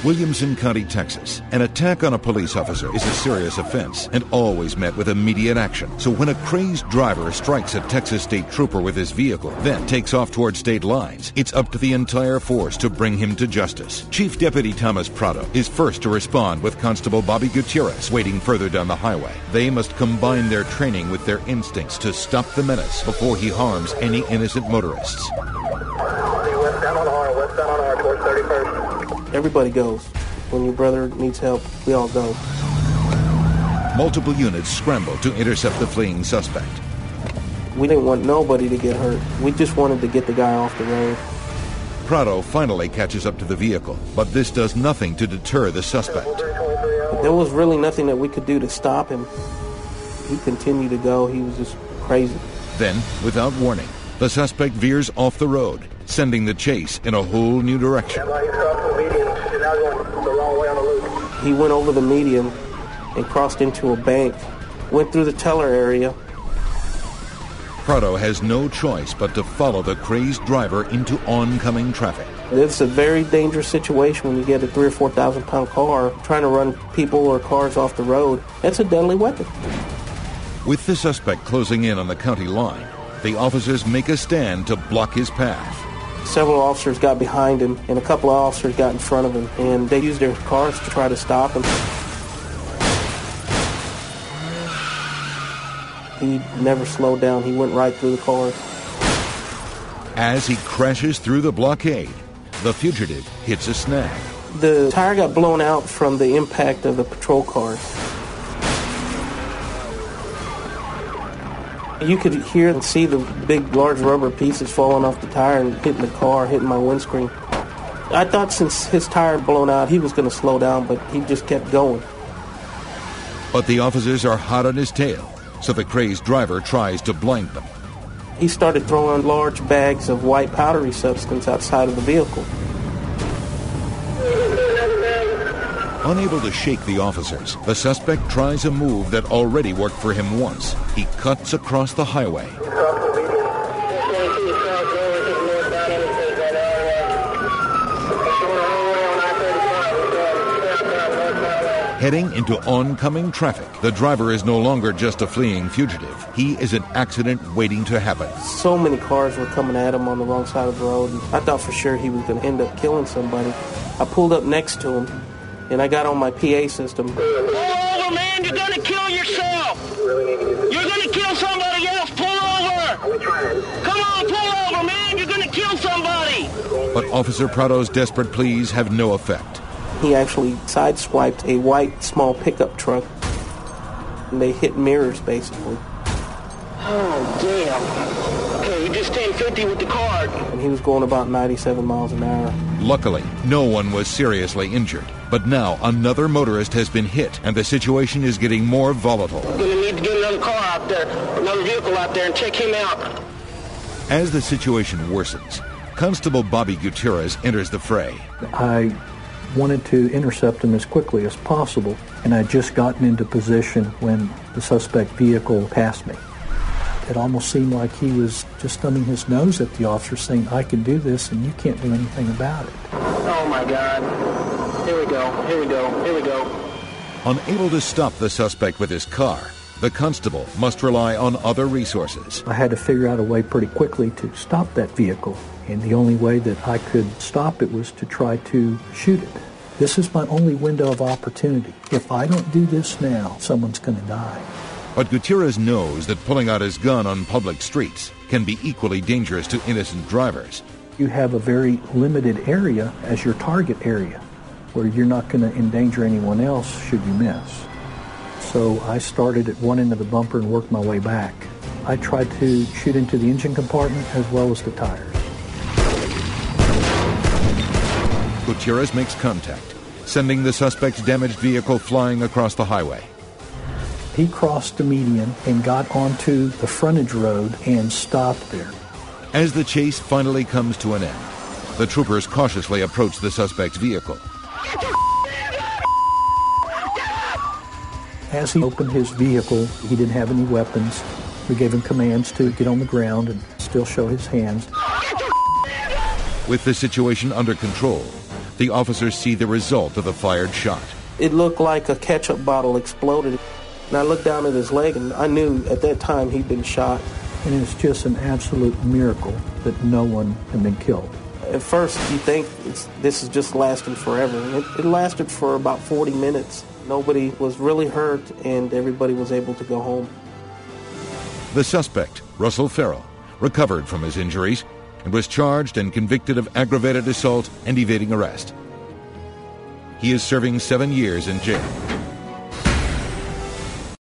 Williamson County, Texas. An attack on a police officer is a serious offense and always met with immediate action. So when a crazed driver strikes a Texas state trooper with his vehicle, then takes off toward state lines, it's up to the entire force to bring him to justice. Chief Deputy Thomas Prado is first to respond with Constable Bobby Gutierrez waiting further down the highway. They must combine their training with their instincts to stop the menace before he harms any innocent motorists. Everybody goes. When your brother needs help, we all go. Multiple units scramble to intercept the fleeing suspect. We didn't want nobody to get hurt. We just wanted to get the guy off the road. Prado finally catches up to the vehicle, but this does nothing to deter the suspect. There was really nothing that we could do to stop him. He continued to go. He was just crazy. Then, without warning, the suspect veers off the road, sending the chase in a whole new direction. He went over the median and crossed into a bank, went through the teller area. Prado has no choice but to follow the crazed driver into oncoming traffic. It's a very dangerous situation when you get a 3,000 or 4,000 pound car trying to run people or cars off the road. It's a deadly weapon. With the suspect closing in on the county line, the officers make a stand to block his path. Several officers got behind him, and a couple of officers got in front of him, and they used their cars to try to stop him. He never slowed down. He went right through the cars. As he crashes through the blockade, the fugitive hits a snag. The tire got blown out from the impact of the patrol cars. You could hear and see the big, large rubber pieces falling off the tire and hitting the car, hitting my windscreen. I thought since his tire had blown out, he was going to slow down, but he just kept going. But the officers are hot on his tail, so the crazed driver tries to blind them. He started throwing large bags of white powdery substance outside of the vehicle. Unable to shake the officers, the suspect tries a move that already worked for him once. He cuts across the highway. Heading into oncoming traffic, the driver is no longer just a fleeing fugitive. He is an accident waiting to happen. So many cars were coming at him on the wrong side of the road. I thought for sure he was going to end up killing somebody. I pulled up next to him, and I got on my PA system. Pull over, man! You're going to kill yourself! You're going to kill somebody else! Pull over! Come on, pull over, man! You're going to kill somebody! But Officer Prado's desperate pleas have no effect. He actually sideswiped a white small pickup truck, and they hit mirrors, basically. Oh, damn. Okay, you just stayed 50 with the car. And he was going about 97 miles an hour. Luckily, no one was seriously injured. But now another motorist has been hit, and the situation is getting more volatile. We're going to need to get another car out there, another vehicle out there, and check him out. As the situation worsens, Constable Bobby Gutierrez enters the fray. I wanted to intercept him as quickly as possible, and I'd just gotten into position when the suspect vehicle passed me. It almost seemed like he was just thumbing his nose at the officer, saying, I can do this, and you can't do anything about it. Oh, my God. Here we go, here we go, here we go. Unable to stop the suspect with his car, the constable must rely on other resources. I had to figure out a way pretty quickly to stop that vehicle, and the only way that I could stop it was to try to shoot it. This is my only window of opportunity. If I don't do this now, someone's going to die. But Gutierrez knows that pulling out his gun on public streets can be equally dangerous to innocent drivers. You have a very limited area as your target area, where you're not going to endanger anyone else should you miss. So I started at one end of the bumper and worked my way back. I tried to shoot into the engine compartment as well as the tires. Gutierrez makes contact, sending the suspect's damaged vehicle flying across the highway. He crossed the median and got onto the frontage road and stopped there. As the chase finally comes to an end, the troopers cautiously approach the suspect's vehicle. As he opened his vehicle, he didn't have any weapons. We gave him commands to get on the ground and still show his hands. With the situation under control, the officers see the result of the fired shot. It looked like a ketchup bottle exploded. And I looked down at his leg, and I knew at that time he'd been shot. And it's just an absolute miracle that no one had been killed. At first, you think this is just lasting forever. And it lasted for about 40 minutes. Nobody was really hurt, and everybody was able to go home. The suspect, Russell Farrell, recovered from his injuries and was charged and convicted of aggravated assault and evading arrest. He is serving 7 years in jail.